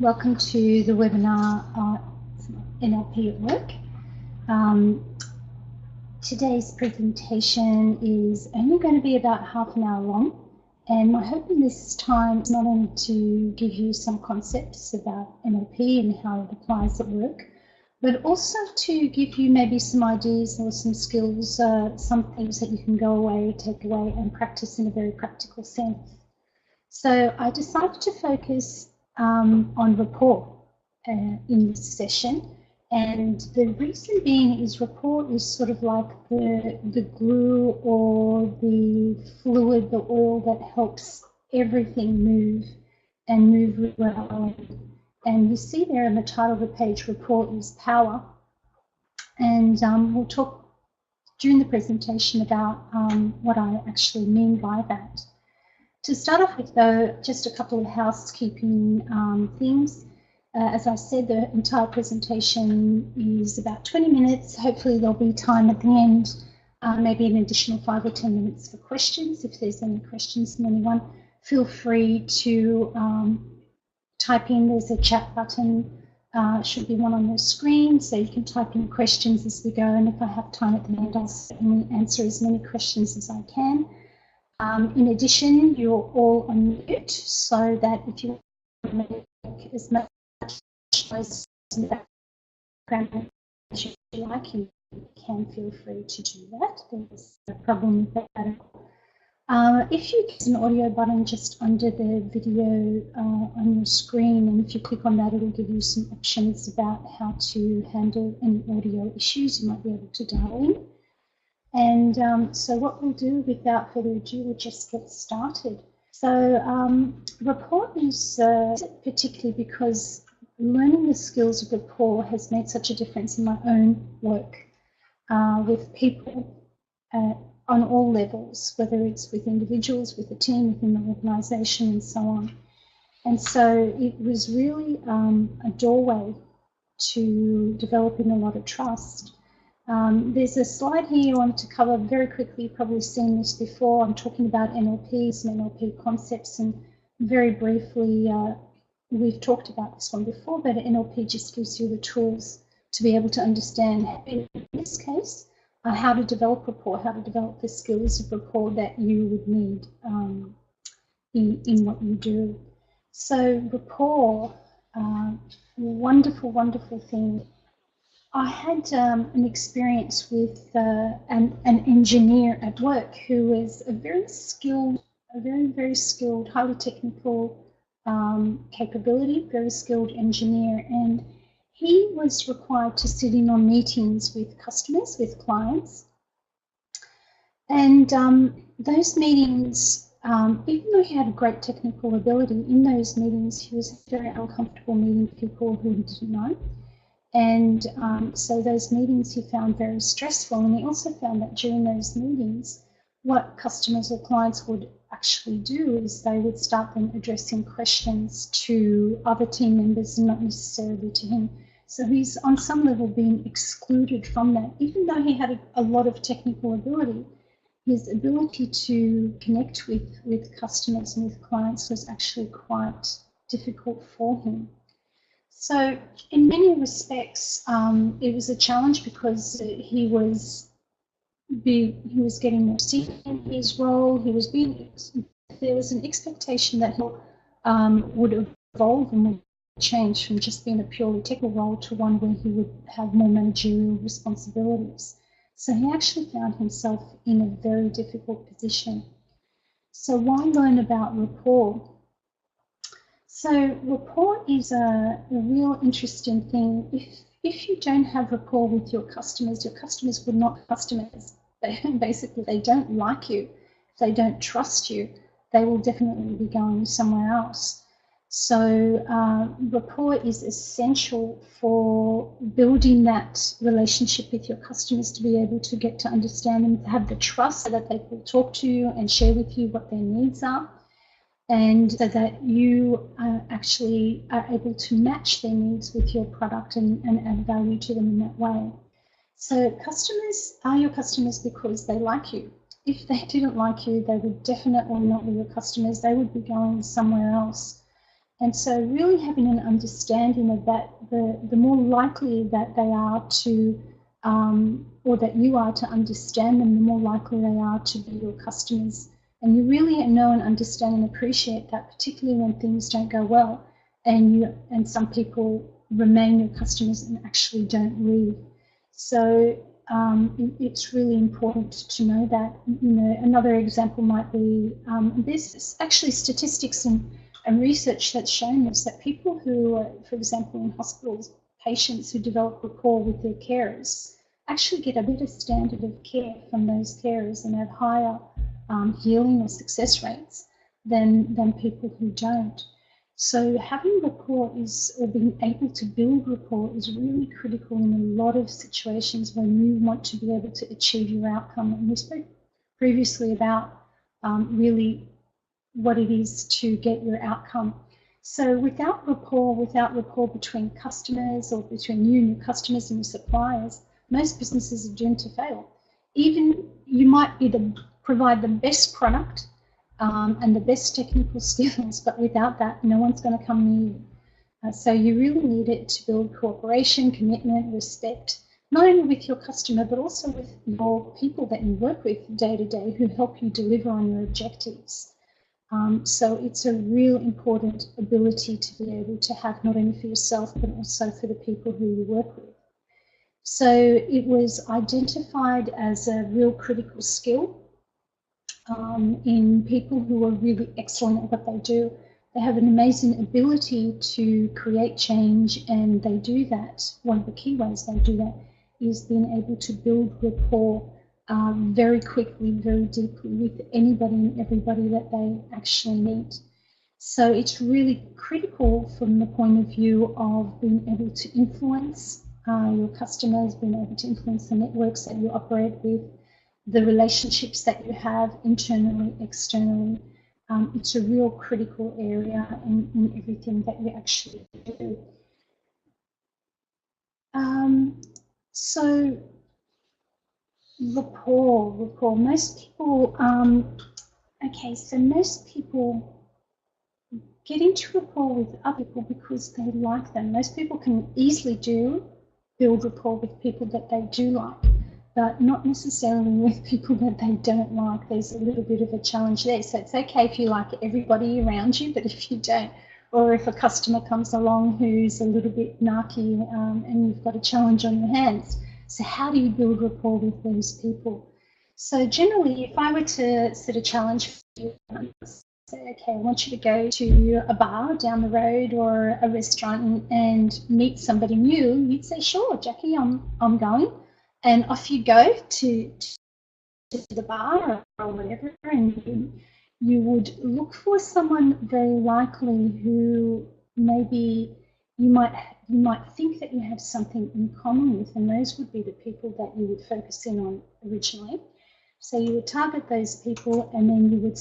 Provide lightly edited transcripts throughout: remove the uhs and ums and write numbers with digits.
Welcome to the webinar NLP at Work. Today's presentation is only going to be about half an hour long, and my hope in this time is not only to give you some concepts about NLP and how it applies at work, but also to give you maybe some ideas or some skills, some things that you can go away, take away and practice in a very practical sense. So I decided to focus on rapport in this session, and the reason being is rapport is sort of like the glue or the fluid, the oil that helps everything move and move well. And you see there in the title of the page, rapport is power. And we'll talk during the presentation about what I actually mean by that. To start off with, though, just a couple of housekeeping things. As I said, the entire presentation is about 20 minutes. Hopefully there'll be time at the end, maybe an additional 5 or 10 minutes for questions. If there's any questions from anyone, feel free to type in. There's a chat button, should be one on your screen, so you can type in questions as we go, and if I have time at the end, I'll certainly answer as many questions as I can. In addition, you're all on mute, so that if you want to make as much noise in the background as you like, you can feel free to do that. There's no problem with that. If you use an audio button just under the video on your screen, and if you click on that, it'll give you some options about how to handle any audio issues you might be able to dial in. And so what we'll do, without further ado, we'll just get started. So rapport is particularly because learning the skills of rapport has made such a difference in my own work with people on all levels, whether it's with individuals, with a team, within the organisation, and so on. And so it was really a doorway to developing a lot of trust. There's a slide here I want to cover very quickly. You've probably seen this before. I'm talking about NLP, some NLP concepts, and very briefly, we've talked about this one before, but NLP just gives you the tools to be able to understand, in this case, how to develop rapport, how to develop the skills of rapport that you would need in what you do. So rapport, wonderful, wonderful thing. I had an experience with an engineer at work who was a very skilled, very skilled, highly technical capability, very skilled engineer, and he was required to sit in on meetings with customers, with clients. And those meetings, even though he had a great technical ability, in those meetings he was very uncomfortable meeting people who he didn't know. And so those meetings he found very stressful, and he also found that during those meetings, what customers or clients would actually do is they would start then addressing questions to other team members and not necessarily to him. So he's on some level being excluded from that. Even though he had a lot of technical ability, his ability to connect with customers and with clients was actually quite difficult for him. So in many respects, it was a challenge because he was getting more senior in his role. There was an expectation that he would evolve and would change from just being a purely technical role to one where he would have more managerial responsibilities. So he actually found himself in a very difficult position. So why learn about rapport? So rapport is a real interesting thing. If you don't have rapport with your customers would not be customers. Basically, they don't like you. If they don't trust you, they will definitely be going somewhere else. So rapport is essential for building that relationship with your customers, to be able to get to understand them, have the trust so that they will talk to you and share with you what their needs are, and so that you actually are able to match their needs with your product and add value to them in that way. So customers are your customers because they like you. If they didn't like you, they would definitely not be your customers. They would be going somewhere else. And so really having an understanding of that, the more likely that they are to, or that you are to understand them, the more likely they are to be your customers. And you really know and understand and appreciate that, particularly when things don't go well and some people remain your customers and actually don't leave. So it's really important to know that. Another example might be, there's actually statistics and research that's shown us that people who are, for example, in hospitals, patients who develop rapport with their carers actually get a better standard of care from those carers and have higher healing or success rates than people who don't. So having rapport or being able to build rapport is really critical in a lot of situations when you want to be able to achieve your outcome. And we spoke previously about really what it is to get your outcome. So without rapport between customers or between you and your customers and your suppliers, most businesses are doomed to fail. Even you might provide the best product and the best technical skills, but without that, no one's going to come near you. So you really need it to build cooperation, commitment, respect, not only with your customer, but also with your people that you work with day to day who help you deliver on your objectives. So it's a real important ability to be able to have, not only for yourself, but also for the people who you work with. So it was identified as a real critical skill in people who are really excellent at what they do. They have an amazing ability to create change, and they do that. One of the key ways they do that is being able to build rapport very quickly, very deeply with anybody and everybody that they actually meet. So it's really critical from the point of view of being able to influence your customers, being able to influence the networks that you operate with, the relationships that you have internally, externally. It's a real critical area in everything that you actually do. So rapport. Most people, most people get into rapport with other people because they like them. Most people can easily build rapport with people that they do like, but not necessarily with people that they don't like. There's a little bit of a challenge there. So it's okay if you like everybody around you, but if you don't, or if a customer comes along who's a little bit narky and you've got a challenge on your hands. So how do you build rapport with those people? So generally, if I were to set a challenge for you, say, okay, I want you to go to a bar down the road or a restaurant and meet somebody new, you'd say, sure, Jacqui, I'm going. And off you go to the bar or whatever, and you would look for someone very likely who maybe you might think that you have something in common with, and those would be the people that you would focus in on originally. So you would target those people, and then you would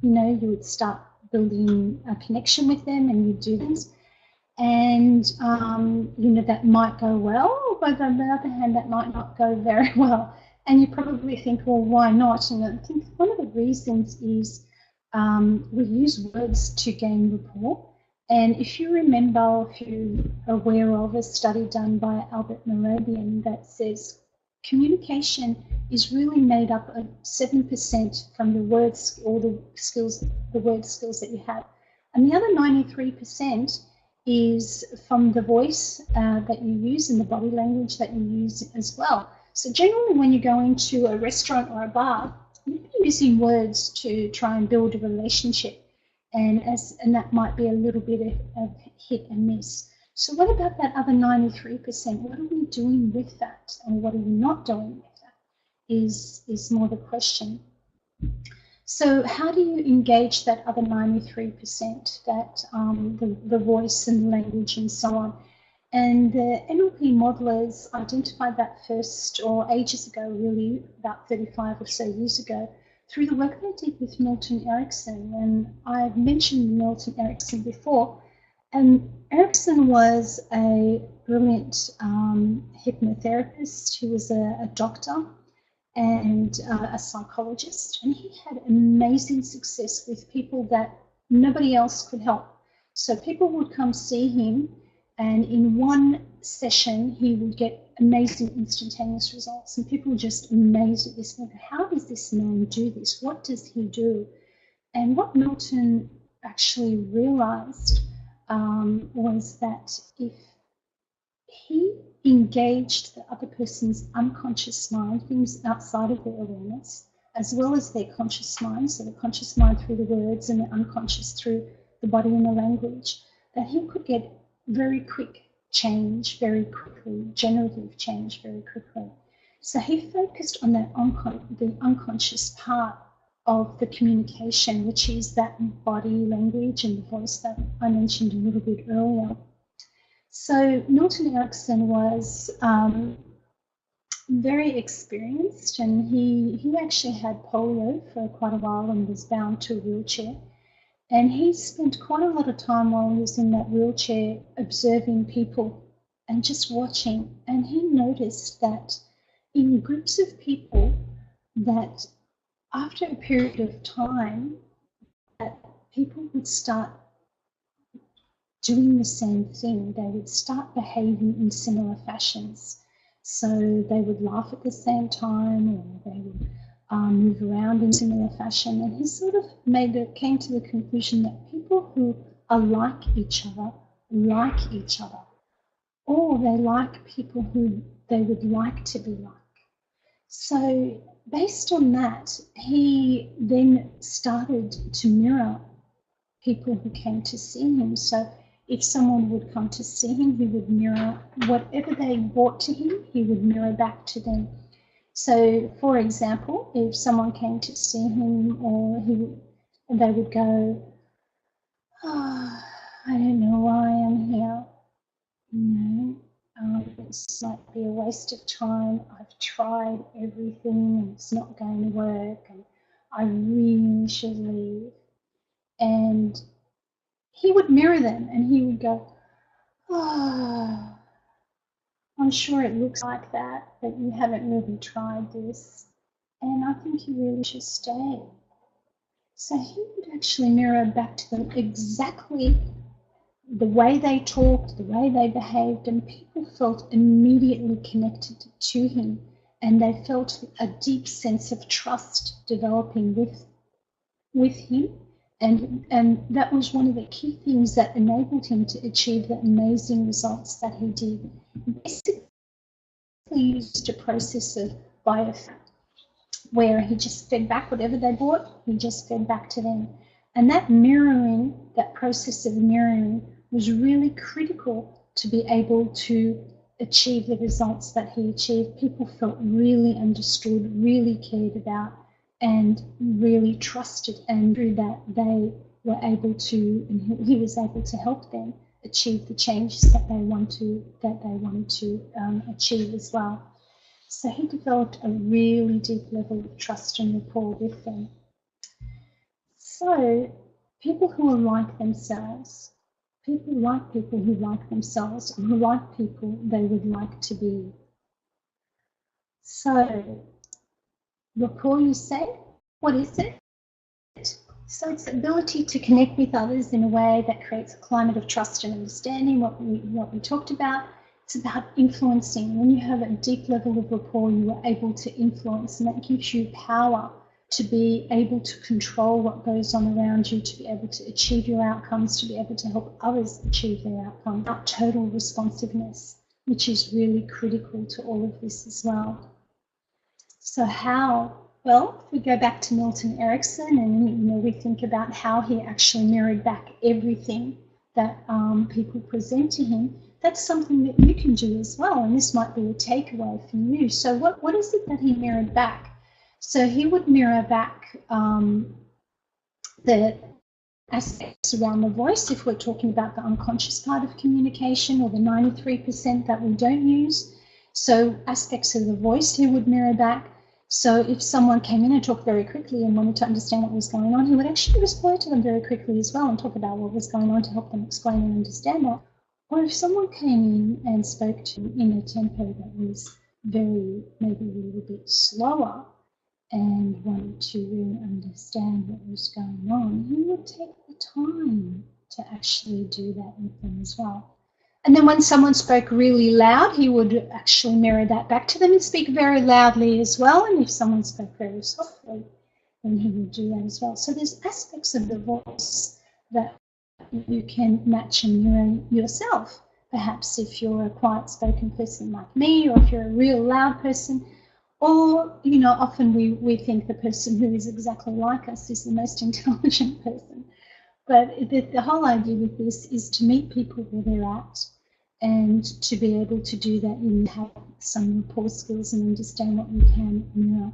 you would start building a connection with them, and you do things. And, that might go well, but on the other hand, that might not go very well. And you probably think, well, why not? And I think one of the reasons is we use words to gain rapport. And if you remember, if you're aware of a study done by Albert Mehrabian that says communication is really made up of 7% from the words or the word skills that you have. And the other 93% is from the voice that you use and the body language that you use as well. So generally when you go into a restaurant or a bar, you're using words to try and build a relationship, and that might be a little bit of hit and miss. So what about that other 93%? What are we doing with that, and what are we not doing with that is more the question. So how do you engage that other 93%, that the voice and the language and so on? And the NLP modelers identified that first, or ages ago, really, about 35 or so years ago, through the work they did with Milton Erickson. And I've mentioned Milton Erickson before. And Erickson was a brilliant hypnotherapist. He was a doctor and a psychologist, and he had amazing success with people that nobody else could help. So people would come see him, and in one session he would get amazing instantaneous results, and people were just amazed at this. How does this man do this? What does he do? And what Milton actually realized was that if he engaged the other person's unconscious mind, things outside of their awareness, as well as their conscious mind, so the conscious mind through the words and the unconscious through the body and the language, that he could get very quick change very quickly, generative change very quickly. So he focused on that the unconscious part of the communication, which is that body language and the voice that I mentioned a little bit earlier. So Milton Erickson was very experienced, and he actually had polio for quite a while and was bound to a wheelchair. And he spent quite a lot of time while he was in that wheelchair observing people and just watching. And he noticed that in groups of people, that after a period of time, that people would start doing the same thing. They would start behaving in similar fashions. So they would laugh at the same time, or they would move around in similar fashion. And he sort of came to the conclusion that people who are like each other, or they like people who they would like to be like. So based on that, he then started to mirror people who came to see him. So if someone would come to see him, he would mirror whatever they brought to him, he would mirror back to them. So, for example, if someone came to see him, they would go, "Oh, I don't know why I'm here. This might be a waste of time. I've tried everything and it's not going to work, and I really should leave." And he would mirror them, and he would go, "Oh, I'm sure it looks like that, but you haven't really tried this, and I think you really should stay." So he would actually mirror back to them exactly the way they talked, the way they behaved, and people felt immediately connected to him, and they felt a deep sense of trust developing with him. And that was one of the key things that enabled him to achieve the amazing results that he did. He basically used a process of biofeedback, where he just fed back whatever they brought, he just fed back to them. And that mirroring, that process of mirroring, was really critical to be able to achieve the results that he achieved. People felt really understood, really cared about, and really trusted, and through that they were able to, and he was able to help them achieve the changes that they wanted to achieve as well. So he developed a really deep level of trust and rapport with them. So people who are like themselves, people like people who like themselves, and who like people they would like to be. So rapport, you say? What is it? So it's the ability to connect with others in a way that creates a climate of trust and understanding, what we talked about. It's about influencing. When you have a deep level of rapport, you are able to influence, and that gives you power to be able to control what goes on around you, to be able to achieve your outcomes, to be able to help others achieve their outcomes. That total responsiveness, which is really critical to all of this as well. So how? Well, if we go back to Milton Erickson, and we think about how he actually mirrored back everything that people present to him, that's something that you can do as well, and this might be a takeaway for you. So what is it that he mirrored back? So he would mirror back the aspects around the voice, if we're talking about the unconscious part of communication, or the 93% that we don't use. So aspects of the voice he would mirror back. So if someone came in and talked very quickly and wanted to understand what was going on, he would actually respond to them very quickly as well and talk about what was going on to help them explain and understand that. Or if someone came in and spoke to him in a tempo that was maybe a little bit slower, and wanted to really understand what was going on, he would take the time to actually do that with them as well. And then when someone spoke really loud, he would actually mirror that back to them and speak very loudly as well. And if someone spoke very softly, then he would do that as well. So there's aspects of the voice that you can match and mirror yourself. Perhaps if you're a quiet spoken person like me, or if you're a real loud person, or, you know, often we think the person who is exactly like us is the most intelligent person. But the whole idea with this is to meet people where they're at, and to be able to do that, you have some rapport skills and understand what you can mirror.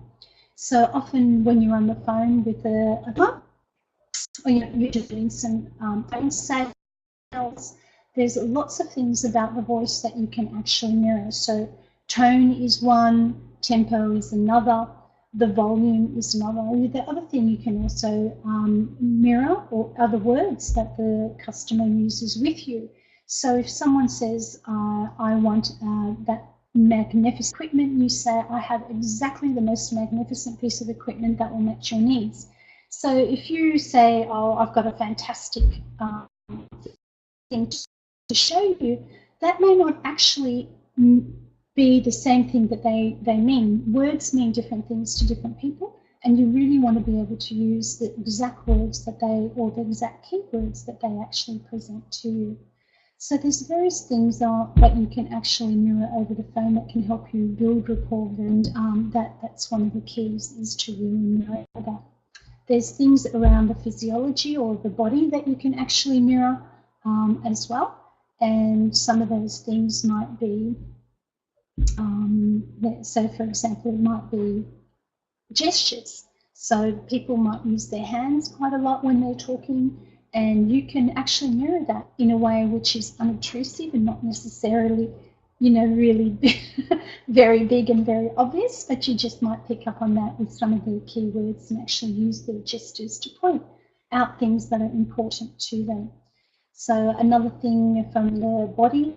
So often when you're on the phone with a club, or you're doing some phone sales, there's lots of things about the voice that you can actually mirror. So tone is one, tempo is another, the volume is another. The other thing you can also mirror or other words that the customer uses with you. So if someone says, I want that magnificent equipment, you say, I have exactly the most magnificent piece of equipment that will match your needs. So if you say, oh, I've got a fantastic thing to show you, that may not actually be the same thing that they mean. Words mean different things to different people, and you really want to be able to use the exact words that or the exact keywords that they actually present to you. So there's various things that you can actually mirror over the phone that can help you build rapport, and that's one of the keys, is to really mirror that. There's things around the physiology or the body that you can actually mirror as well, and some of those things might be, so for example, it might be gestures. So people might use their hands quite a lot when they're talking, and you can actually mirror that in a way which is unobtrusive and not necessarily, you know, really very big and very obvious, but you just might pick up on that with some of their keywords and actually use their gestures to point out things that are important to them. So another thing from the body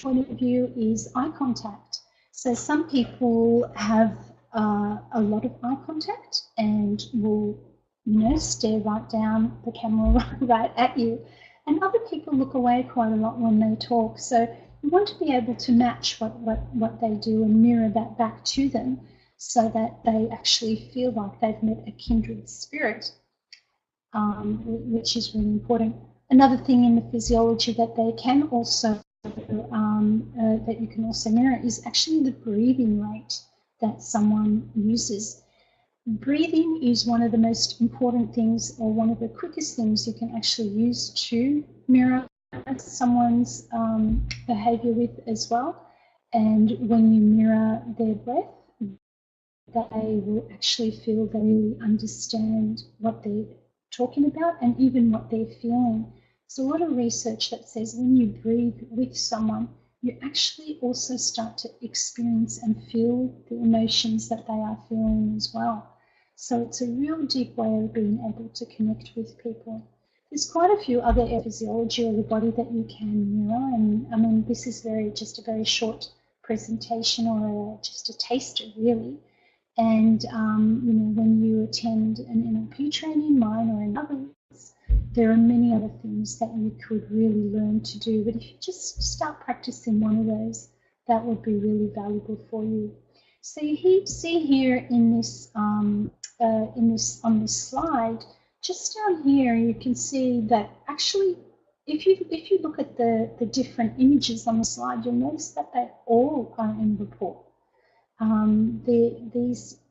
point of view is eye contact. So some people have a lot of eye contact and will, you know, stare right down the camera right at you. And other people look away quite a lot when they talk. So you want to be able to match what they do and mirror that back to them, so that they actually feel like they've met a kindred spirit, which is really important. Another thing in the physiology that they can also, that you can also mirror, is actually the breathing rate that someone uses. Breathing is one of the most important things, or one of the quickest things you can actually use to mirror someone's behavior with as well. And when you mirror their breath, they will actually feel they really understand what they're talking about and even what they're feeling. There's a lot of research that says when you breathe with someone, you actually also start to experience and feel the emotions that they are feeling as well. So it's a real deep way of being able to connect with people. There's quite a few other physiology of the body that you can mirror, and I mean, this is just a very short presentation, or just a taster really. And you know, when you attend an NLP training, mine or in others, there are many other things that you could really learn to do. But if you just start practicing one of those, that would be really valuable for you. So you see here in this on this slide, just down here, you can see that actually, if you look at the different images on the slide, you'll notice that they all are in rapport.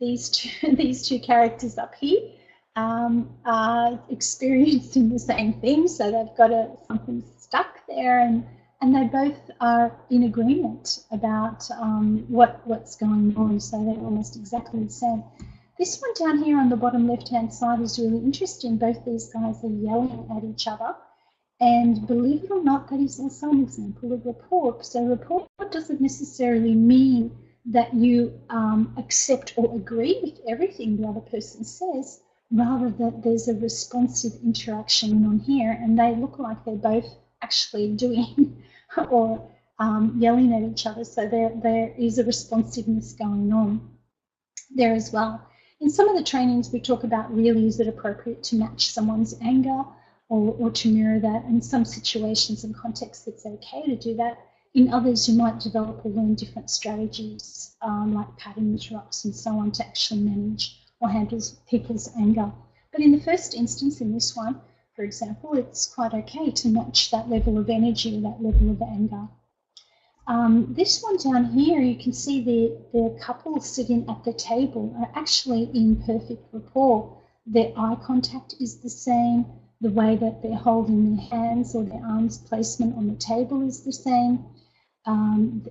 These two characters up here are experiencing the same thing, so they've got something stuck there, and they both are in agreement about what's going on, so they're almost exactly the same. This one down here on the bottom left-hand side is really interesting. Both these guys are yelling at each other, and believe it or not, that is also an example of rapport. So rapport doesn't necessarily mean that you accept or agree with everything the other person says, rather that there's a responsive interaction on here, and they look like they're both actually doing or yelling at each other. So there is a responsiveness going on there as well. In some of the trainings, we talk about really, is it appropriate to match someone's anger? or to mirror that. In some situations and contexts, it's okay to do that. In others, you might develop or learn different strategies, like pattern interrupts and so on, to actually manage or handle people's anger. But in the first instance, in this one, for example, it's quite okay to match that level of energy or that level of anger. This one down here, you can see the couple sitting at the table are actually in perfect rapport. Their eye contact is the same. The way that they're holding their hands or their arms placement on the table is the same.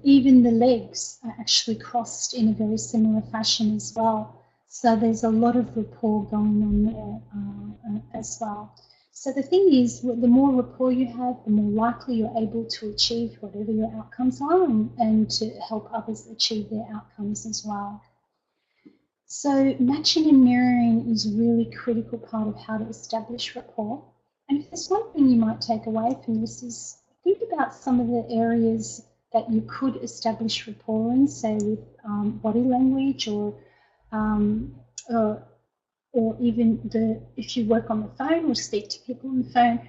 Even the legs are actually crossed in a very similar fashion as well. So there's a lot of rapport going on there as well. So the thing is, the more rapport you have, the more likely you're able to achieve whatever your outcomes are and to help others achieve their outcomes as well. So matching and mirroring is a really critical part of how to establish rapport. And if there's one thing you might take away from this is think about some of the areas that you could establish rapport in, say with body language or even if you work on the phone or speak to people on the phone,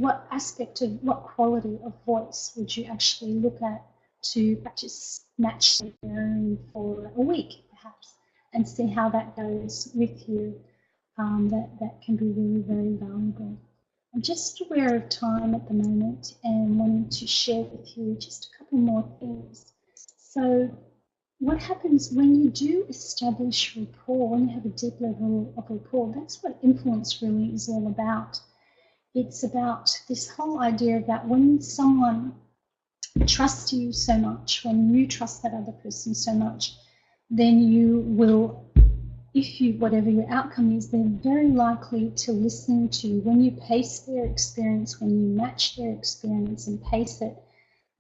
what aspect of, what quality of voice would you actually look at to practice match and mirroring for a week, perhaps, and see how that goes with you. That can be really very valuable. I'm just aware of time at the moment and wanting to share with you just a couple more things. So what happens when you do establish rapport, when you have a deep level of rapport, that's what influence really is all about. It's about this whole idea that when someone trusts you so much, when you trust that other person so much, then you will, whatever your outcome is, they're very likely to listen to you. When you pace their experience, when you match their experience and pace it,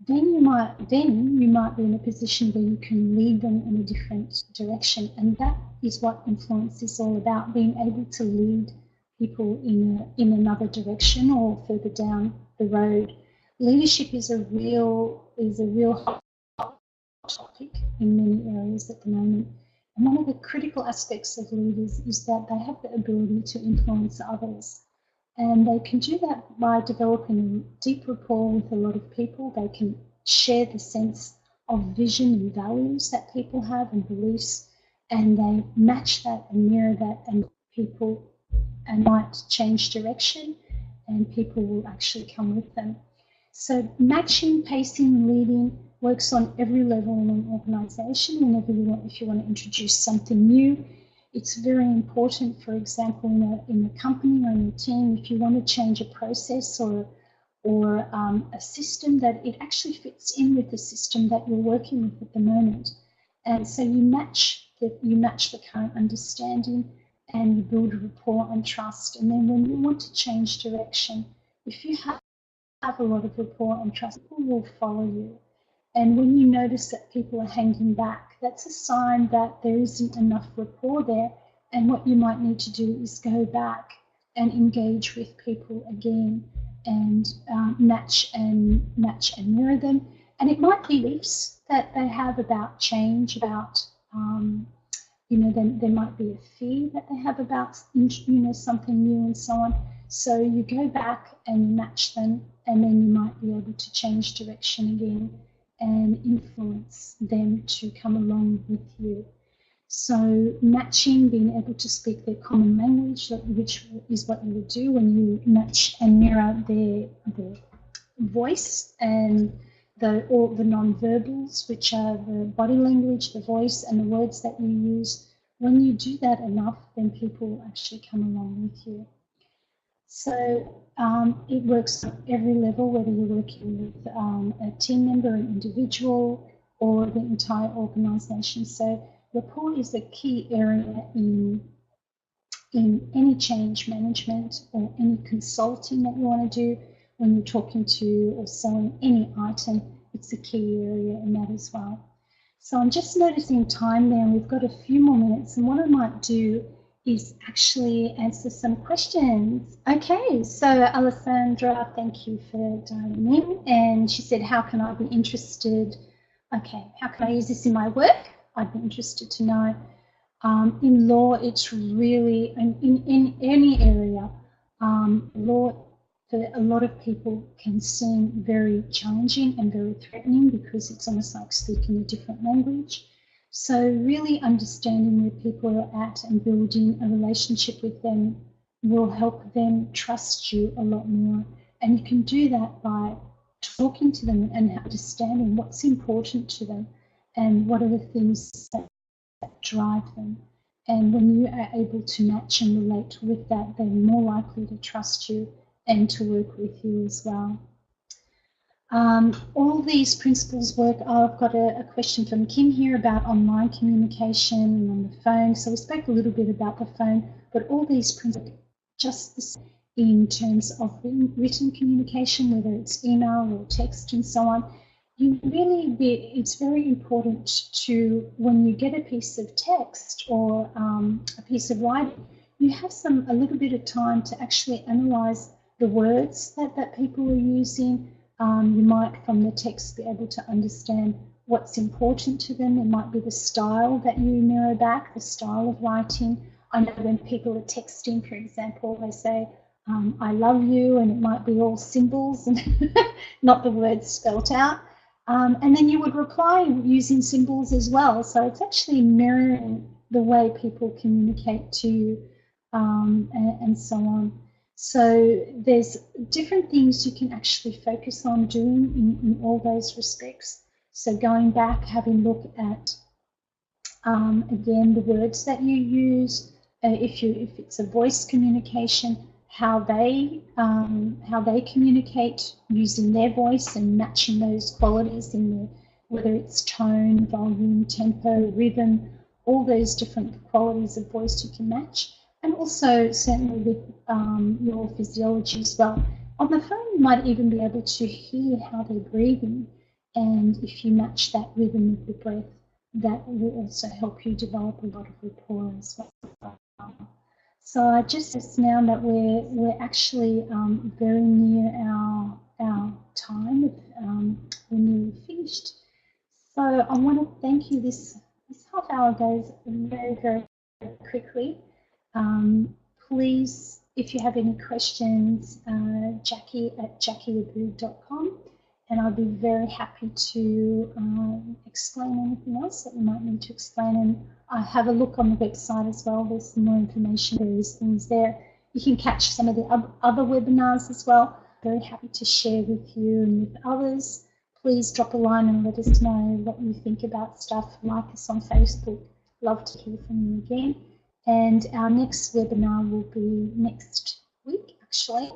then you might be in a position where you can lead them in a different direction. And that is what influence is all about, being able to lead people in another direction or further down the road. Leadership is a real hot topic in many areas at the moment. And one of the critical aspects of leaders is that they have the ability to influence others. And they can do that by developing a deep rapport with a lot of people. They can share the sense of vision and values that people have and beliefs, and they match that and mirror that, and people might change direction and people will actually come with them. So matching, pacing, leading works on every level in an organisation. If you want to introduce something new, it's very important, for example, in a company or in a team, if you want to change a process or a system, that it actually fits in with the system that you're working with at the moment. And so you match the current understanding and you build rapport and trust. And then when you want to change direction, if you have a lot of rapport and trust, people will follow you. And when you notice that people are hanging back, that's a sign that there isn't enough rapport there. And what you might need to do is go back and engage with people again and match and mirror them. And it might be beliefs that they have about change, about, then there might be a fear that they have about, something new and so on. So you go back and you match them, and then you might be able to change direction again and influence them to come along with you. So matching, being able to speak their common language, which is what you would do when you match and mirror their voice and all the non-verbals, which are the body language, the voice, and the words that you use. When you do that enough, then people actually come along with you. So it works at every level, whether you're working with a team member, an individual, or the entire organisation. So rapport is a key area in any change management or any consulting that you want to do. When you're talking to or selling any item, it's a key area in that as well. So I'm just noticing time there, and we've got a few more minutes. And what I might do is actually answer some questions. Okay, so Alessandra, thank you for dialing in. And she said, how can I be interested? Okay, how can I use this in my work? I'd be interested to know. In law, it's really, in any area, For a lot of people can seem very challenging and very threatening because it's almost like speaking a different language. So really understanding where people are at and building a relationship with them will help them trust you a lot more. And you can do that by talking to them and understanding what's important to them and what are the things that drive them. And when you are able to match and relate with that, they're more likely to trust you and to work with you as well. All these principles work. I've got a question from Kim here about online communication and on the phone. So we spoke a little bit about the phone, but all these principles are just the same in terms of written communication, whether it's email or text and so on. It's very important to, when you get a piece of text or a piece of writing, you have a little bit of time to actually analyse the words that people are using. You might, from the text, be able to understand what's important to them. It might be the style that you mirror back, the style of writing. I know when people are texting, for example, they say, I love you, and it might be all symbols and not the words spelt out. And then you would reply using symbols as well. So it's actually mirroring the way people communicate to you and so on. So there's different things you can actually focus on doing in all those respects. So going back, having a look at, again, the words that you use, if it's a voice communication, how they communicate using their voice and matching those qualities whether it's tone, volume, tempo, rhythm, all those different qualities of voice you can match. And also certainly with your physiology as well. On the phone, you might even be able to hear how they're breathing, and if you match that rhythm of the breath, that will also help you develop a lot of rapport as well. So I just noticed now that we're actually very near our time. We're nearly finished. So I want to thank you. This half hour goes very, very quickly. Please, if you have any questions, Jacqui at jacquiabboud.com, and I'll be very happy to explain anything else that you might need to explain. And I have a look on the website as well. There's some more information, various things there. You can catch some of the other webinars as well. Very happy to share with you and with others. Please drop a line and let us know what you think about stuff. Like us on Facebook. Love to hear from you again. And our next webinar will be next week, actually,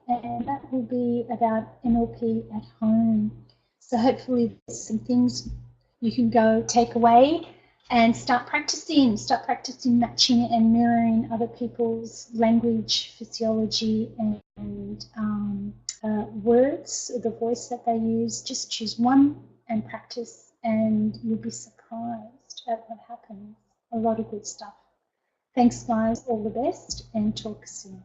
and that will be about NLP at home. So hopefully there's some things you can go take away and start practicing matching and mirroring other people's language, physiology, and words, the voice that they use. Just choose one and practice, and you'll be surprised at what happens. A lot of good stuff. Thanks, guys. All the best, and talk soon.